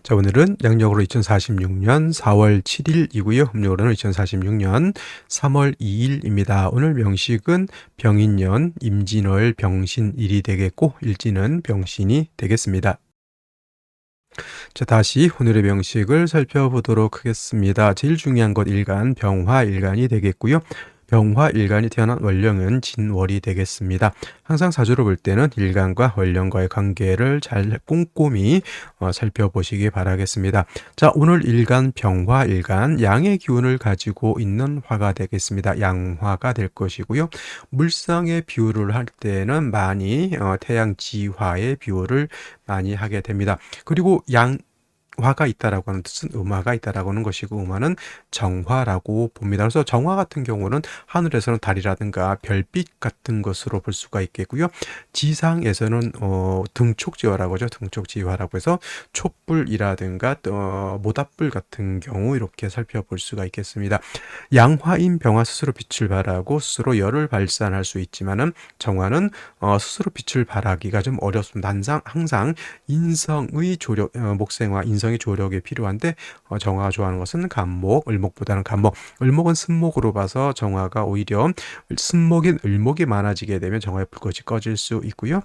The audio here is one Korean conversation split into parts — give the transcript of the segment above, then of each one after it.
자, 오늘은 양력으로 2046년 4월 7일이고요. 음력으로는 2046년 3월 2일입니다. 오늘 명식은 병인년, 임진월, 병신일이 되겠고 일지는 병신이 되겠습니다. 자, 다시 오늘의 명식을 살펴보도록 하겠습니다. 제일 중요한 것 일간, 병화일간이 되겠고요. 병화일간이 태어난 월령은 진월이 되겠습니다. 항상 사주로 볼 때는 일간과 월령과의 관계를 잘 꼼꼼히 살펴보시기 바라겠습니다. 자, 오늘 일간, 병화일간, 양의 기운을 가지고 있는 화가 되겠습니다. 양화가 될 것이고요. 물상의 비율을 할 때는 많이 태양지화의 비율을 많이 하게 됩니다. 그리고 화가 있다라고 하는 뜻은 음화가 있다라고 하는 것이고, 음화는 정화라고 봅니다. 그래서 정화 같은 경우는 하늘에서는 달이라든가 별빛 같은 것으로 볼 수가 있겠고요. 지상에서는 등촉지화라고 하죠. 등촉지화라고 해서 촛불이라든가 모닥불 같은 경우 이렇게 살펴볼 수가 있겠습니다. 양화인 병화 스스로 빛을 발하고 스스로 열을 발산할 수 있지만은 정화는 스스로 빛을 발하기가 좀 어렵습니다. 항상 인성의 조력, 목생화, 인성의 조력이 필요한데 정화가 좋아하는 것은 간목, 을목보다는 간목. 을목은 쓴목으로 봐서 정화가 오히려 쓴목인 을목이 많아지게 되면 정화의 불꽃이 꺼질 수 있고요.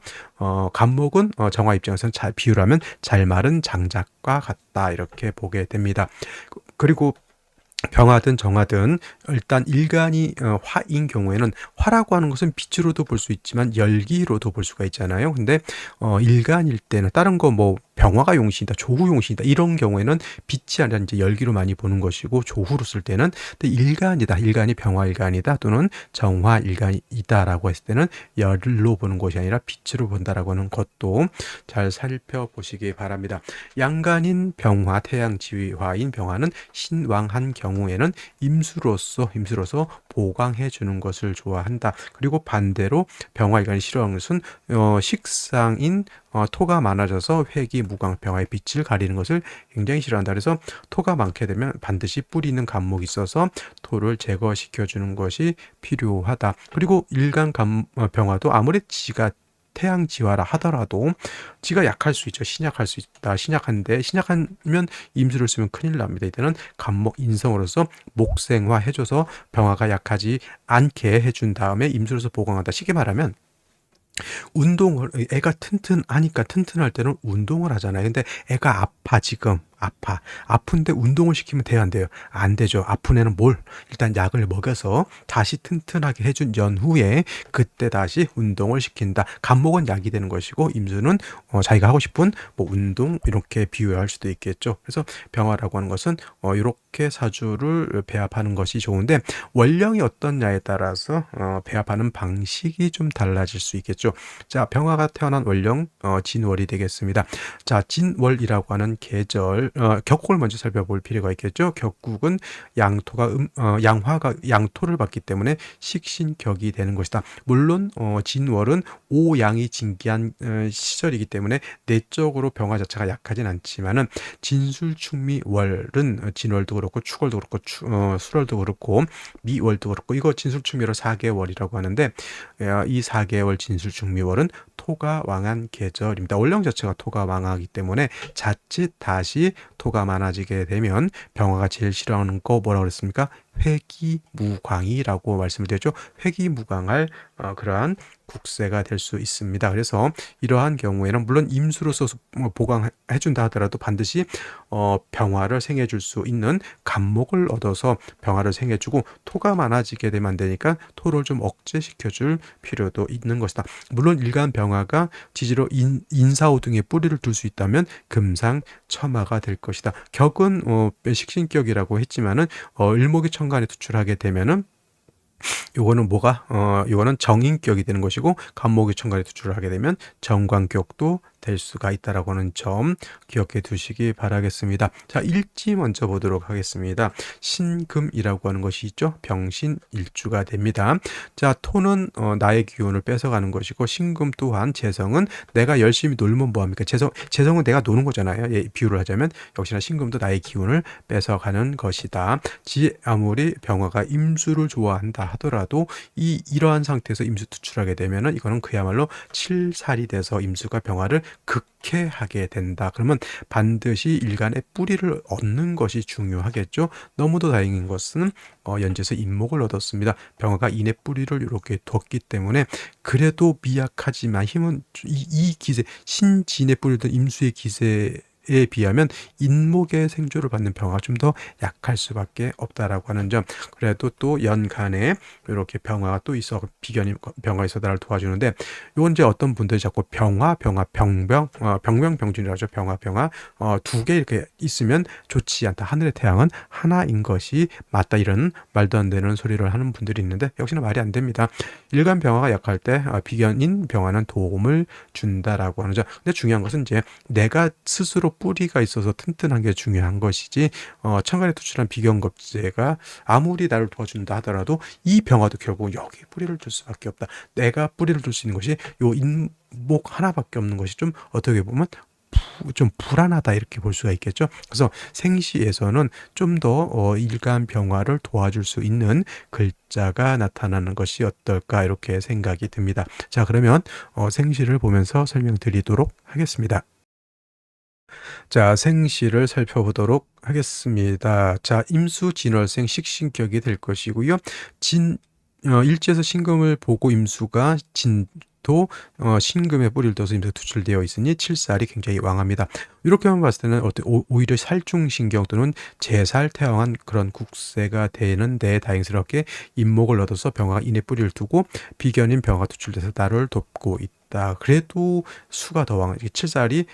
간목은 정화 입장에서는 잘 비유하면 잘 마른 장작과 같다 이렇게 보게 됩니다. 그리고 병화든 정화든 일단 일간이 화인 경우에는 화라고 하는 것은 빛으로도 볼 수 있지만 열기로도 볼 수가 있잖아요. 근데 일간일 때는 다른 거 뭐 병화가 용신이다, 조후 용신이다 이런 경우에는 빛이 아니라 이제 열기로 많이 보는 것이고, 조후로 쓸 때는 일간이다, 일간이 병화일간이다 또는 정화일간이다라고 했을 때는 열로 보는 것이 아니라 빛으로 본다라고 하는 것도 잘 살펴보시기 바랍니다. 양간인 병화, 태양지화인 병화는 신왕한 경우에는 임수로서 보강해 주는 것을 좋아한다. 그리고 반대로 병화일간이 싫어하는 것은 식상인 토가 많아져서 회기, 무광, 병화의 빛을 가리는 것을 굉장히 싫어한다. 그래서 토가 많게 되면 반드시 뿌리 있는 간목이 있어서 토를 제거시켜 주는 것이 필요하다. 그리고 일간 병화도 아무리 지가 태양지화라 하더라도 지가 약할 수 있죠. 신약할 수 있다. 신약한데 신약하면 임수를 쓰면 큰일 납니다. 이때는 간목 인성으로서 목생화 해줘서 병화가 약하지 않게 해준 다음에 임수로서 보강한다. 쉽게 말하면 운동을, 애가 튼튼하니까, 튼튼할 때는 운동을 하잖아요. 근데 애가 지금 아픈데 운동을 시키면 돼요, 안 돼요? 안 되죠. 아픈 애는 일단 약을 먹여서 다시 튼튼하게 해준 연후에 그때 다시 운동을 시킨다. 간목은 약이 되는 것이고, 임수는 자기가 하고 싶은 뭐 운동 이렇게 비유할 수도 있겠죠. 그래서 병화라고 하는 것은 이렇게 사주를 배합하는 것이 좋은데, 원령이 어떻냐에 따라서 배합하는 방식이 좀 달라질 수 있겠죠. 자, 병화가 태어난 원령 진월이 되겠습니다. 자, 진월이라고 하는 계절, 격국을 먼저 살펴볼 필요가 있겠죠. 격국은 양화가 양토를 받기 때문에 식신격이 되는 것이다. 물론 진월은 오양이 진기한 시절이기 때문에 내적으로 병화 자체가 약하진 않지만은 진술충미월은 진월도 그렇고 축월도 그렇고 수월도 그렇고 미월도 그렇고, 이거 진술충미월 4개월이라고 하는데 이 4개월 진술충미월은 토가 왕한 계절입니다. 월령 자체가 토가 왕하기 때문에 자칫 다시 토가 많아지게 되면 병화가 제일 싫어하는 거 뭐라고 그랬습니까? 회기무광이라고 말씀을 드렸죠. 회기무광할 그러한 국세가 될 수 있습니다. 그래서 이러한 경우에는 물론 임수로서 보강해준다 하더라도 반드시 병화를 생해줄 수 있는 간목을 얻어서 병화를 생해주고, 토가 많아지게 되면 안 되니까 토를 좀 억제시켜줄 필요도 있는 것이다. 물론 일간 병화가 지지로 인사오 등의 뿌리를 둘 수 있다면 금상첨화가 될 것이다. 격은 식신격이라고 했지만은 을목이 천간에 투출하게 되면은 요거는 요거는 정인격이 되는 것이고, 간목이 천간에 투출을 하게 되면 정관격도 될 수가 있다라고 하는 점 기억해 두시기 바라겠습니다. 자, 일지 먼저 보도록 하겠습니다. 신금이라고 하는 것이 있죠. 병신일주가 됩니다. 자, 토는 나의 기운을 뺏어가는 것이고, 신금 또한 재성은 내가 열심히 놀면 뭐합니까? 재성은 내가 노는 거잖아요. 예, 비유를 하자면 역시나 신금도 나의 기운을 뺏어가는 것이다. 아무리 병화가 임수를 좋아한다 하더라도 이러한 상태에서 임수 투출하게 되면은 이거는 그야말로 칠살이 돼서 임수가 병화를 극해하게 된다. 그러면 반드시 일간의 뿌리를 얻는 것이 중요하겠죠. 너무도 다행인 것은 연재에서 인목을 얻었습니다. 병화가 인의 뿌리를 이렇게 뒀기 때문에 그래도 미약하지만 힘은 이 기세, 신진의 뿌리든 임수의 기세에 비하면 인목의 생조를 받는 병화가 좀 더 약할 수밖에 없다라고 하는 점. 그래도 또 연간에 이렇게 병화가 또 있어, 비견이 병화가 있어 나를 도와주는데, 요건 이제 어떤 분들이 자꾸 병화, 병병, 병명병준이라고 하죠. 병화, 두 개 이렇게 있으면 좋지 않다. 하늘의 태양은 하나인 것이 맞다. 이런 말도 안 되는 소리를 하는 분들이 있는데, 역시나 말이 안 됩니다. 일간 병화가 약할 때 비견인 병화는 도움을 준다라고 하는 점. 근데 중요한 것은 이제 내가 스스로 뿌리가 있어서 튼튼한 게 중요한 것이지, 천간에 투출한 비견겁제가 아무리 나를 도와준다 하더라도 이 병화도 결국 여기 뿌리를 둘 수밖에 없다. 내가 뿌리를 둘 수 있는 것이 요 인목 하나밖에 없는 것이 좀 어떻게 보면 좀 불안하다, 이렇게 볼 수가 있겠죠. 그래서 생시에서는 좀 더 일간 병화를 도와줄 수 있는 글자가 나타나는 것이 어떨까, 이렇게 생각이 듭니다. 자, 그러면 생시를 보면서 설명드리도록 하겠습니다. 자, 생시를 살펴보도록 하겠습니다. 자, 임수 진월생 식신격이 될 것이고요. 일지에서 신금을 보고 임수가 진도 신금의 뿌리를 둬서 임수가 투출되어 있으니 칠살이 굉장히 왕합니다. 이렇게만 봤을 때는 오히려 살중신경 또는 제살 태왕한 그런 국세가 되는데, 다행스럽게 인목을 얻어서 병화가 인의 뿌리를 두고 비견인 병화가 투출돼서 나를 돕고 있다. 그래도 수가 더 왕, 칠살이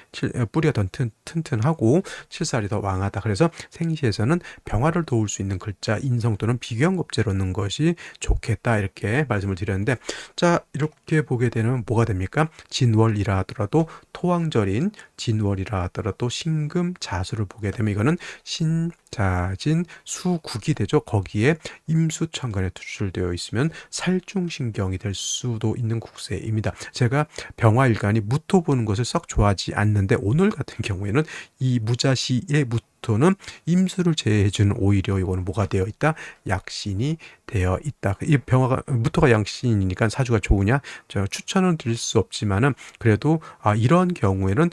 뿌리가 더 튼튼하고 칠살이 더 왕하다. 그래서 생시에서는 병화를 도울 수 있는 글자 인성 또는 비견겁제로 넣는 것이 좋겠다, 이렇게 말씀을 드렸는데, 자, 이렇게 보게 되면 뭐가 됩니까? 진월이라 하더라도 토왕절인 진월이라 하더라도 신금 자수를 보게 되면 이거는 신자진 수국이 되죠. 거기에 임수천간에 투출되어 있으면 살중신경이 될 수도 있는 국세입니다. 제가 병화일간이 무토 보는 것을 썩 좋아하지 않는데, 오늘 같은 경우에는 이 무자시의 무토는 임수를 제해주는, 오히려 이거는 뭐가 되어 있다? 약신이 되어 있다. 이 병화가, 무토가 양신이니까 사주가 좋으냐? 저 추천은 드릴 수 없지만은, 그래도 이런 경우에는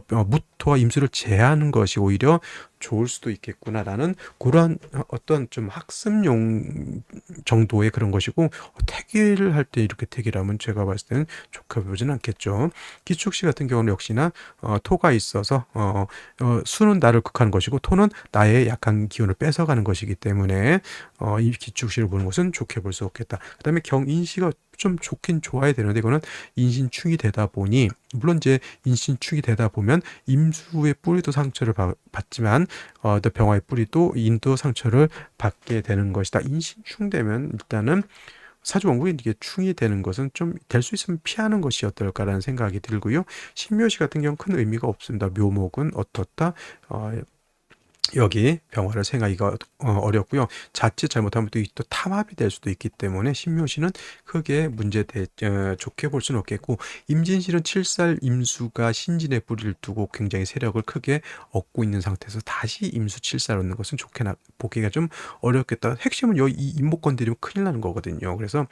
무토와 임수를 제하는 것이 오히려 좋을 수도 있겠구나라는 그런 어떤 좀 학습용 정도의 그런 것이고, 태기를 할 때 이렇게 태기라면 제가 봤을 때는 좋게 보지는 않겠죠. 기축시 같은 경우는 역시나 토가 있어서 수는 나를 극하는 것이고 토는 나의 약한 기운을 뺏어가는 것이기 때문에 이 기축시를 보는 것은 좋게 볼 수 없겠다. 그 다음에 경인시가 좀 좋긴 좋아야 되는데, 이거는 인신축이 되다 보니, 물론 이제 인신축이 되다 보면 임수의 뿌리도 상처를 받지만 또 병화의 뿌리도 인도 상처를 받게 되는 것이다. 인신축 되면 일단은 사주 원국이 이게 충이 되는 것은 좀 될 수 있으면 피하는 것이 어떨까라는 생각이 들고요. 신묘시 같은 경우는 큰 의미가 없습니다. 묘목은 어떻다, 여기 병화를 생하기가 어렵고요. 자칫 잘못하면 또 탐합이 될 수도 있기 때문에 신묘시는 크게 좋게 볼 수는 없겠고, 임진시는 7살 임수가 신진의 뿌리를 두고 굉장히 세력을 크게 얻고 있는 상태에서 다시 임수 7살 얻는 것은 좋게 보기가 좀 어렵겠다. 핵심은 여기 이 임목 건드리면 큰일 나는 거거든요. 그래서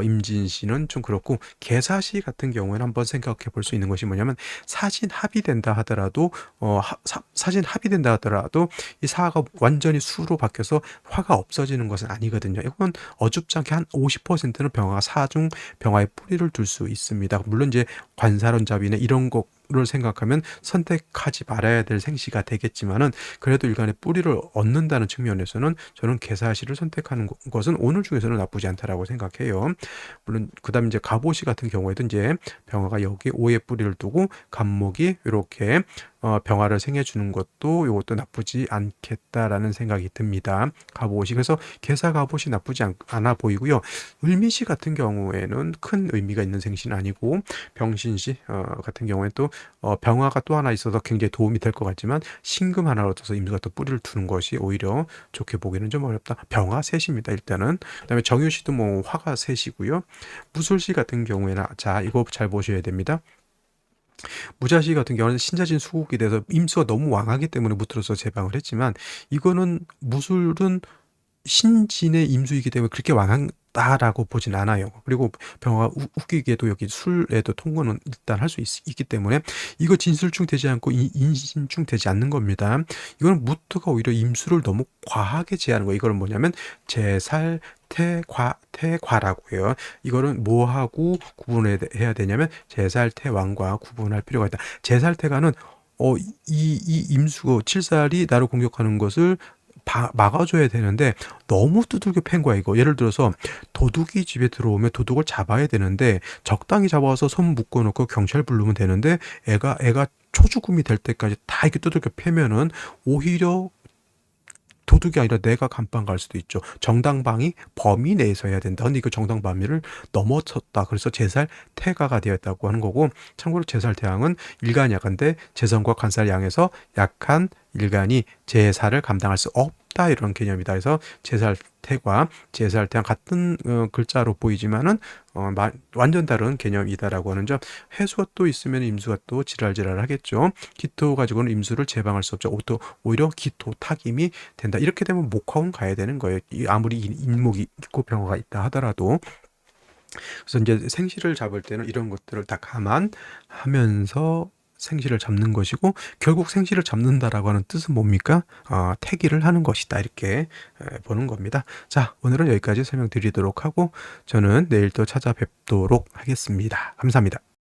임진시는 좀 그렇고, 계사시 같은 경우에는 한번 생각해 볼 수 있는 것이 뭐냐면, 사신 합이 된다 하더라도 사신 합이 된다 하더라도 이 사가 완전히 수로 바뀌어서 화가 없어지는 것은 아니거든요. 이건 어줍지 않게 한 50%는 병화가 사중 병화의 뿌리를 둘 수 있습니다. 물론 이제 관사론잡이나 이런 거를 생각하면 선택하지 말아야 될 생시가 되겠지만은, 그래도 일간의 뿌리를 얻는다는 측면에서는 저는 계사시를 선택하는 것은 오늘 중에서는 나쁘지 않다라고 생각해요. 물론 그다음 이제 갑오시 같은 경우에도 이제 병화가 여기 오의 뿌리를 두고 갑목이 이렇게 병화를 생해주는 것도 이것도 나쁘지 않겠다라는 생각이 듭니다. 갑오시, 그래서 계사 갑오시 나쁘지 않아 보이고요. 을미시 같은 경우에는 큰 의미가 있는 생시는 아니고, 병신시 같은 경우에 또 병화가 또 하나 있어서 굉장히 도움이 될 것 같지만, 신금 하나를 얻어서 임수가 또 뿌리를 두는 것이 오히려 좋게 보기는 좀 어렵다. 병화 셋입니다. 일단은. 그다음에 정유시도 뭐 화가 셋이고요. 무술시 같은 경우에는, 자, 이거 잘 보셔야 됩니다. 무자시 같은 경우는 신자진 수국이 돼서 임수가 너무 왕하기 때문에 무틀어서 제방을 했지만, 이거는 무술은 신진의 임수이기 때문에 그렇게 왕한 다라고 보진 않아요. 그리고 병화가 웃기게도 여기 술에도 통과는 일단 할 수 있기 때문에 이거 진술중 되지 않고 인신중 되지 않는 겁니다. 이거는 무트가 오히려 임수를 너무 과하게 제하는 거예요. 이거는 뭐냐면 제살 태과라고 해요. 이거는 뭐하고 구분해야 되냐면 제살태왕과 구분할 필요가 있다. 제살태가는 이 임수 칠살이 나를 공격하는 것을 막아줘야 되는데 너무 두들겨 팬 거야 이거. 예를 들어서 도둑이 집에 들어오면 도둑을 잡아야 되는데 적당히 잡아서 손 묶어놓고 경찰 부르면 되는데 애가 초죽음이 될 때까지 다 이렇게 두들겨 패면은 오히려 도둑이 아니라 내가 감방 갈 수도 있죠. 정당방위 범위 내에서 해야 된다. 근데 이거 정당 범위를 넘어섰다. 그래서 제살 태가가 되었다고 하는 거고, 참고로 제살 태양은 일간 약한데 재성과 간살 양에서 약한 일간이 제살을 감당할 수 없다 이런 개념이다. 그래서 제살 태과 제살 태양 같은 글자로 보이지만은 완전 다른 개념이다라고 하는 점. 해수가 또 있으면 임수가 또 지랄지랄 하겠죠. 기토 가지고는 임수를 제방할 수 없죠. 오히려 기토 타김이 된다. 이렇게 되면 목화운 가야 되는 거예요. 아무리 인목이 있고 병화가 있다 하더라도. 그래서 이제 생시를 잡을 때는 이런 것들을 다 감안하면서 생시를 잡는 것이고, 결국 생시를 잡는다라고 하는 뜻은 뭡니까? 태기를 하는 것이다 이렇게 보는 겁니다. 자, 오늘은 여기까지 설명드리도록 하고 저는 내일 또 찾아뵙도록 하겠습니다. 감사합니다.